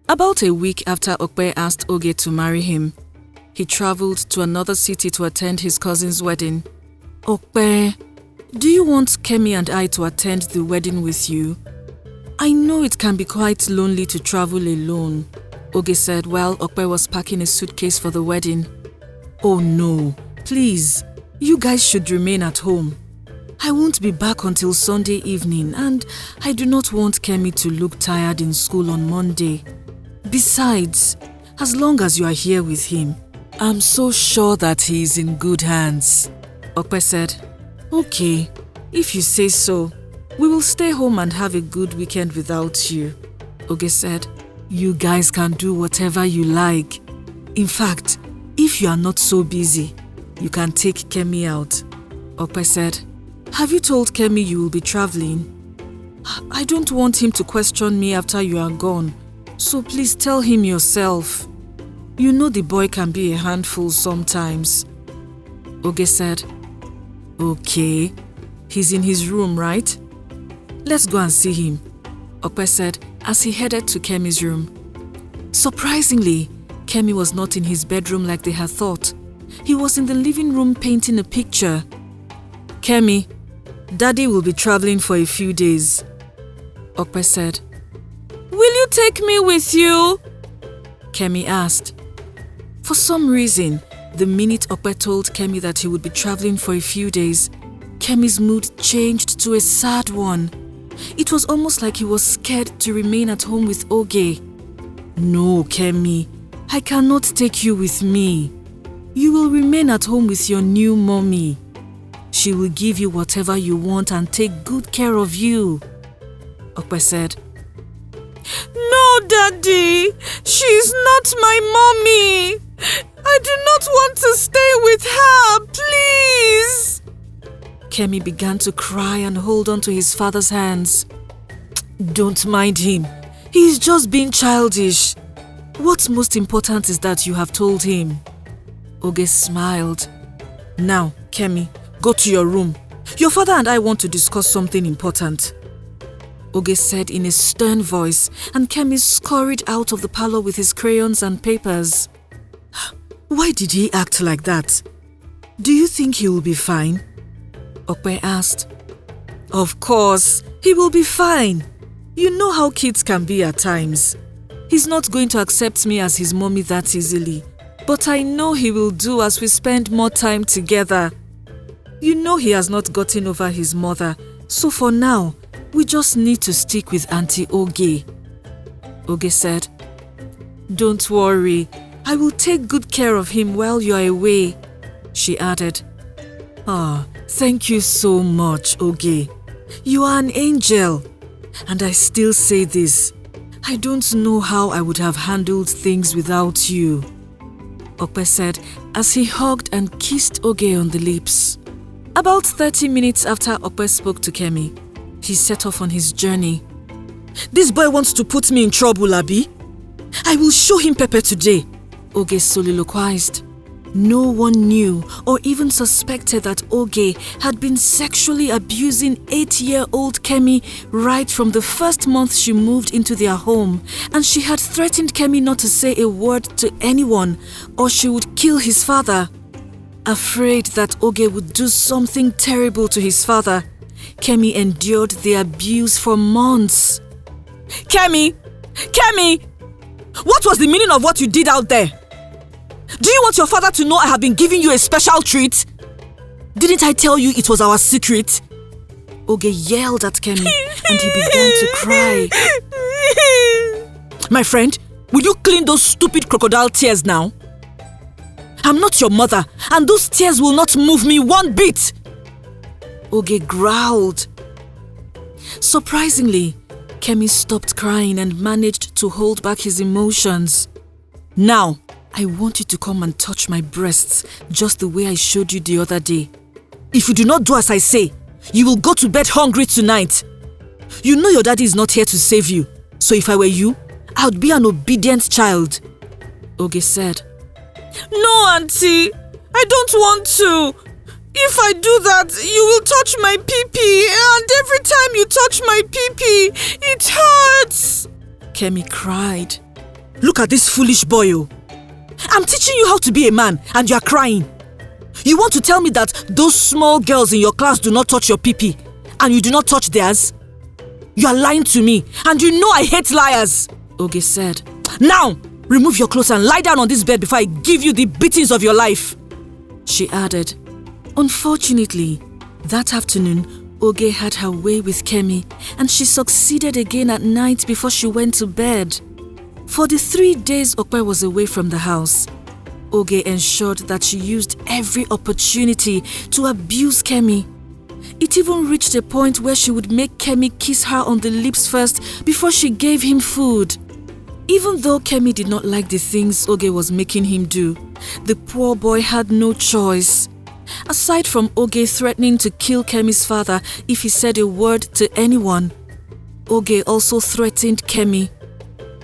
About a week after Okpe asked Oge to marry him, he traveled to another city to attend his cousin's wedding. Okpe, do you want Kemi and I to attend the wedding with you? I know it can be quite lonely to travel alone, Oge said while Okpe was packing a suitcase for the wedding. Oh no, please, you guys should remain at home. I won't be back until Sunday evening and I do not want Kemi to look tired in school on Monday. Besides, as long as you are here with him, I'm so sure that he is in good hands. Okpe said, Okay, if you say so, we will stay home and have a good weekend without you. Oge said, You guys can do whatever you like. In fact, if you are not so busy, you can take Kemi out. Okpe said, Have you told Kemi you will be traveling? I don't want him to question me after you are gone, so please tell him yourself. You know the boy can be a handful sometimes. Oge said, Okay, he's in his room, right? Let's go and see him, Okpe said as he headed to Kemi's room. Surprisingly, Kemi was not in his bedroom like they had thought. He was in the living room painting a picture. Kemi, Daddy will be traveling for a few days, Okpe said. Will you take me with you? Kemi asked. For some reason, the minute Okpe told Kemi that he would be traveling for a few days, Kemi's mood changed to a sad one. It was almost like he was scared to remain at home with Oge. No, Kemi, I cannot take you with me. You will remain at home with your new mommy. She will give you whatever you want and take good care of you, Okpe said. No, Daddy, she's not my mommy. I do not want to stay with her, please. Kemi began to cry and hold on to his father's hands. Don't mind him. He's just being childish. What's most important is that you have told him. Oge smiled. Now, Kemi, go to your room. Your father and I want to discuss something important, Oge said in a stern voice, and Kemi scurried out of the parlor with his crayons and papers. Why did he act like that? Do you think he will be fine? Okpe asked. Of course, he will be fine. You know how kids can be at times. He's not going to accept me as his mommy that easily, but I know he will do as we spend more time together. You know he has not gotten over his mother, so for now, we just need to stick with Auntie Oge. Oge said, Don't worry, I will take good care of him while you are away, she added. Thank you so much, Oge. You are an angel. And I still say this, I don't know how I would have handled things without you, Okpe said as he hugged and kissed Oge on the lips. About 30 minutes after Okpe spoke to Kemi, he set off on his journey. This boy wants to put me in trouble, Abi. I will show him pepper today, Oge soliloquized. No one knew or even suspected that Oge had been sexually abusing 8-year-old Kemi right from the first month she moved into their home, and she had threatened Kemi not to say a word to anyone or she would kill his father. Afraid that Oge would do something terrible to his father, Kemi endured the abuse for months. Kemi! What was the meaning of what you did out there? Do you want your father to know I have been giving you a special treat? Didn't I tell you it was our secret? Oge yelled at Kemi and he began to cry. My friend, will you clean those stupid crocodile tears now? I'm not your mother and those tears will not move me one bit. Oge growled. Surprisingly, Kemi stopped crying and managed to hold back his emotions. Now, I want you to come and touch my breasts just the way I showed you the other day. If you do not do as I say, you will go to bed hungry tonight. You know your daddy is not here to save you, so if I were you, I would be an obedient child, Oge said. No, Auntie, I don't want to. If I do that, you will touch my pee-pee, and every time you touch my pee-pee, it hurts, Kemi cried. Look at this foolish boy. Oh. I'm teaching you how to be a man and you are crying. You want to tell me that those small girls in your class do not touch your pee-pee and you do not touch theirs? You are lying to me and you know I hate liars, Oge said. Now, remove your clothes and lie down on this bed before I give you the beatings of your life, she added. Unfortunately, that afternoon, Oge had her way with Kemi and she succeeded again at night before she went to bed. For the 3 days Okpe was away from the house, Oge ensured that she used every opportunity to abuse Kemi. It even reached a point where she would make Kemi kiss her on the lips first before she gave him food. Even though Kemi did not like the things Oge was making him do, the poor boy had no choice. Aside from Oge threatening to kill Kemi's father if he said a word to anyone, Oge also threatened Kemi.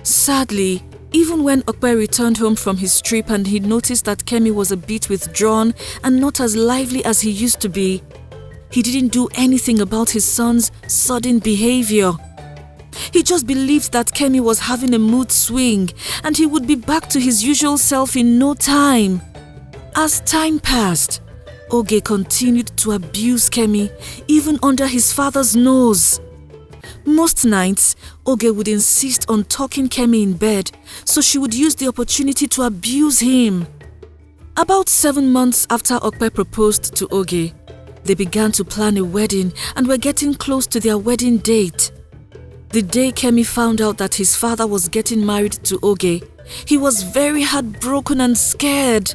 Sadly, even when Okpe returned home from his trip and he noticed that Kemi was a bit withdrawn and not as lively as he used to be, he didn't do anything about his son's sudden behavior. He just believed that Kemi was having a mood swing and he would be back to his usual self in no time. As time passed, Oge continued to abuse Kemi, even under his father's nose. Most nights, Oge would insist on talking Kemi in bed, so she would use the opportunity to abuse him. About 7 months after Okpe proposed to Oge, they began to plan a wedding and were getting close to their wedding date. The day Kemi found out that his father was getting married to Oge, he was very heartbroken and scared.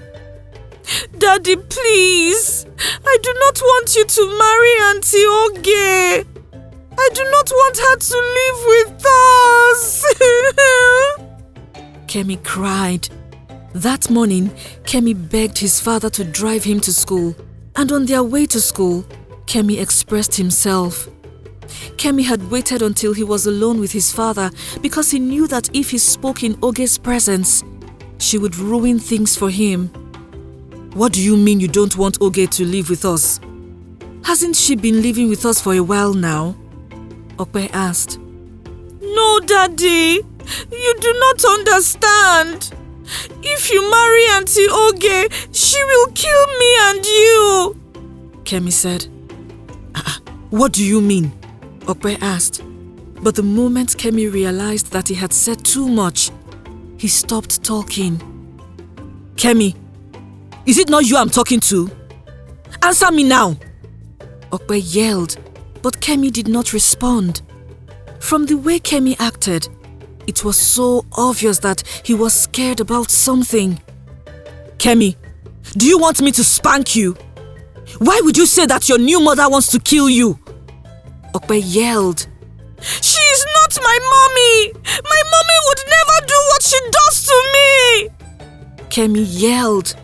Daddy, please! I do not want you to marry Auntie Oge! I do not want her to live with us! Kemi cried. That morning, Kemi begged his father to drive him to school. And on their way to school, Kemi expressed himself. Kemi had waited until he was alone with his father because he knew that if he spoke in Oge's presence, she would ruin things for him. What do you mean you don't want Oge to live with us? Hasn't she been living with us for a while now? Okpe asked. No, Daddy. You do not understand. If you marry Auntie Oge, she will kill me and you, Kemi said. What do you mean? Okpe asked. But the moment Kemi realized that he had said too much, he stopped talking. Kemi, is it not you I'm talking to? Answer me now! Okpe yelled, but Kemi did not respond. From the way Kemi acted, it was so obvious that he was scared about something. Kemi, do you want me to spank you? Why would you say that your new mother wants to kill you? Okpe yelled. She is not my mommy! My mommy would never do what she does to me! Kemi yelled.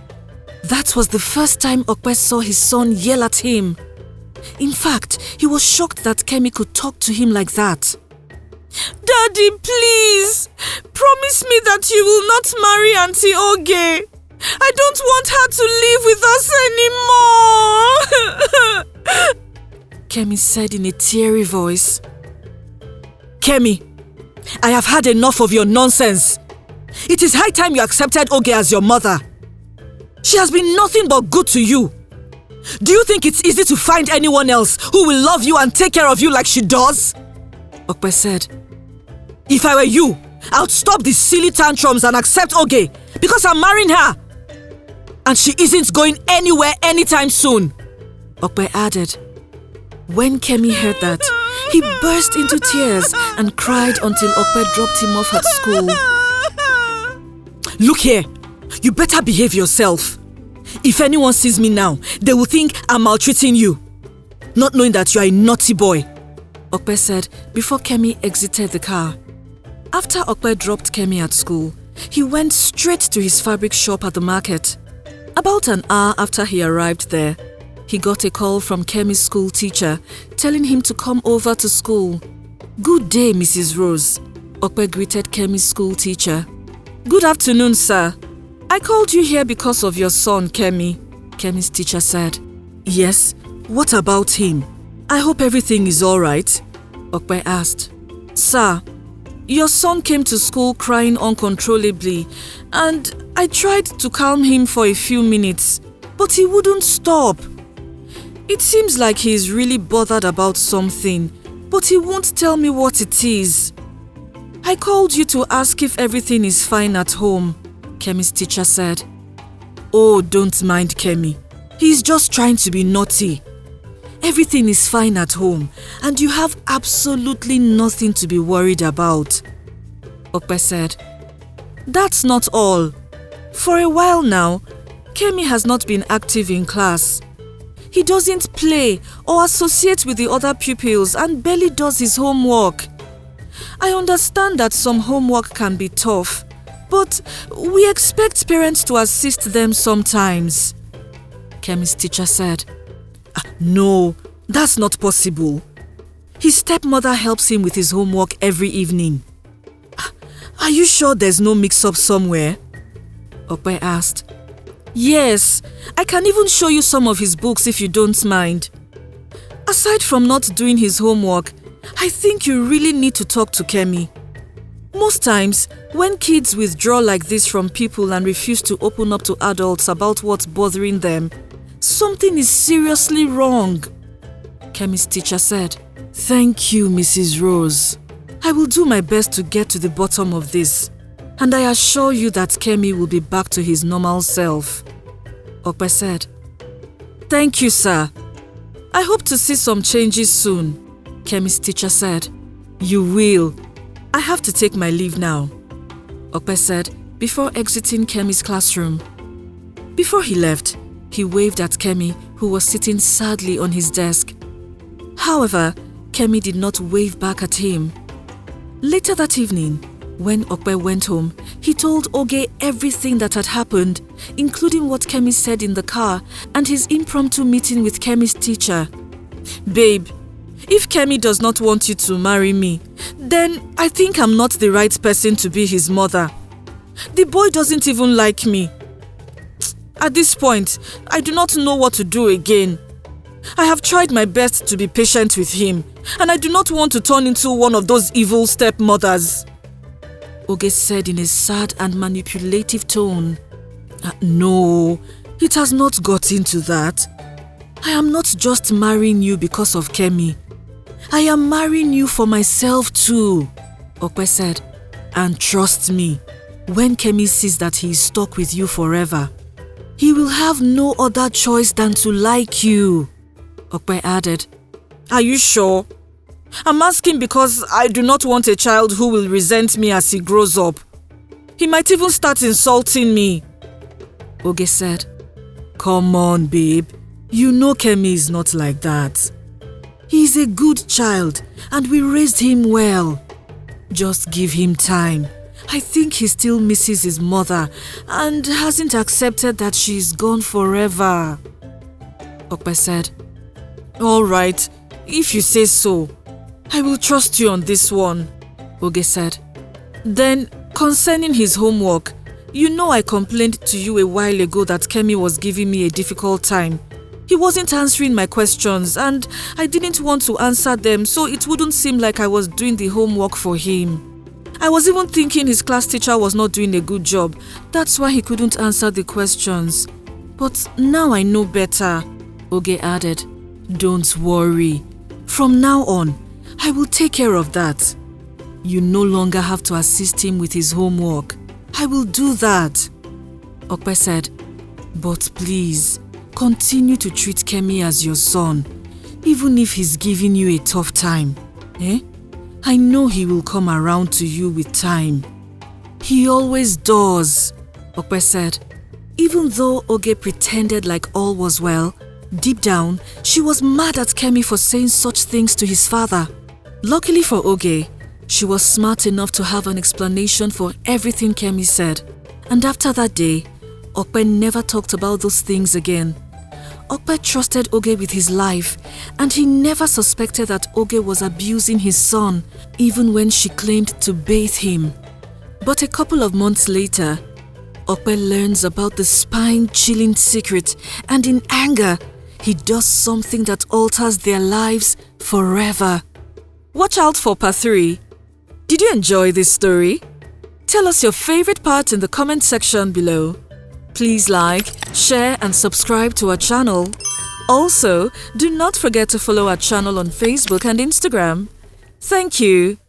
That was the first time Okpe saw his son yell at him. In fact, he was shocked that Kemi could talk to him like that. Daddy, please! Promise me that you will not marry Auntie Oge. I don't want her to live with us anymore! Kemi said in a teary voice. Kemi, I have had enough of your nonsense. It is high time you accepted Oge as your mother. She has been nothing but good to you. Do you think it's easy to find anyone else who will love you and take care of you like she does? Okpe said. If I were you, I would stop these silly tantrums and accept Oge because I'm marrying her. And she isn't going anywhere anytime soon, Okpe added. When Kemi heard that, he burst into tears and cried until Okpe dropped him off at school. Look here, you better behave yourself. If anyone sees me now, they will think I'm maltreating you, not knowing that you are a naughty boy, Okpe said before Kemi exited the car. After Okpe dropped Kemi at school, he went straight to his fabric shop at the market. About an hour after he arrived there, he got a call from Kemi's school teacher telling him to come over to school. Good day, Mrs. Rose, Okpe greeted Kemi's school teacher. Good afternoon, sir. I called you here because of your son, Kemi, Kemi's teacher said. Yes, what about him? I hope everything is alright, Okpe asked. Sir, Your son came to school crying uncontrollably, and I tried to calm him for a few minutes, but he wouldn't stop. It seems like he is really bothered about something, but he won't tell me what it is. I called you to ask if everything is fine at home, Kemi's teacher said. Oh, don't mind Kemi. He's just trying to be naughty. Everything is fine at home, and you have absolutely nothing to be worried about, Okpe said. That's not all. For a while now, Kemi has not been active in class. He doesn't play or associate with the other pupils and barely does his homework. I understand that some homework can be tough, but we expect parents to assist them sometimes, Kemi's teacher said. No, that's not possible. His stepmother helps him with his homework every evening. Are you sure there's no mix-up somewhere? Okpe asked. Yes, I can even show you some of his books if you don't mind. Aside from not doing his homework, I think you really need to talk to Kemi. Most times, when kids withdraw like this from people and refuse to open up to adults about what's bothering them, something is seriously wrong, Kemi's teacher said. Thank you, Mrs. Rose. I will do my best to get to the bottom of this, and I assure you that Kemi will be back to his normal self, Okpe said. Thank you, sir. I hope to see some changes soon, Kemi's teacher said. You will. I have to take my leave now, Okpe said before exiting Kemi's classroom. Before he left, he waved at Kemi, who was sitting sadly on his desk. However, Kemi did not wave back at him. Later that evening, when Okpe went home, he told Oge everything that had happened, including what Kemi said in the car and his impromptu meeting with Kemi's teacher. Babe, if Kemi does not want you to marry me, then I think I'm not the right person to be his mother. The boy doesn't even like me. At this point, I do not know what to do again. I have tried my best to be patient with him, and I do not want to turn into one of those evil stepmothers, Oge said in a sad and manipulative tone. No, it has not got into that. I am not just marrying you because of Kemi. I am marrying you for myself too, Okpe said. And trust me, when Kemi sees that he is stuck with you forever, he will have no other choice than to like you, Okpe added. Are you sure? I'm asking because I do not want a child who will resent me as he grows up. He might even start insulting me, Oge said. Come on, babe. You know Kemi is not like that. He is a good child and we raised him well. Just give him time. I think he still misses his mother and hasn't accepted that she is gone forever, Okpe said. All right, if you say so. I will trust you on this one, Oge said. Then, concerning his homework, you know I complained to you a while ago that Kemi was giving me a difficult time. He wasn't answering my questions and I didn't want to answer them so it wouldn't seem like I was doing the homework for him. I was even thinking his class teacher was not doing a good job. That's why he couldn't answer the questions. But now I know better, Oge added. Don't worry. From now on, I will take care of that. You no longer have to assist him with his homework. I will do that, Okpe said. But please, continue to treat Kemi as your son, even if he's giving you a tough time. I know he will come around to you with time. He always does, Okpe said. Even though Oge pretended like all was well, deep down, she was mad at Kemi for saying such things to his father. Luckily for Oge, she was smart enough to have an explanation for everything Kemi said. And after that day, Okpe never talked about those things again. Okpe trusted Oge with his life, and he never suspected that Oge was abusing his son, even when she claimed to bathe him. But a couple of months later, Okpe learns about the spine-chilling secret, and in anger, he does something that alters their lives forever. Watch out for part 3. Did you enjoy this story? Tell us your favorite part in the comment section below. Please like, share and subscribe to our channel. Also, do not forget to follow our channel on Facebook and Instagram. Thank you.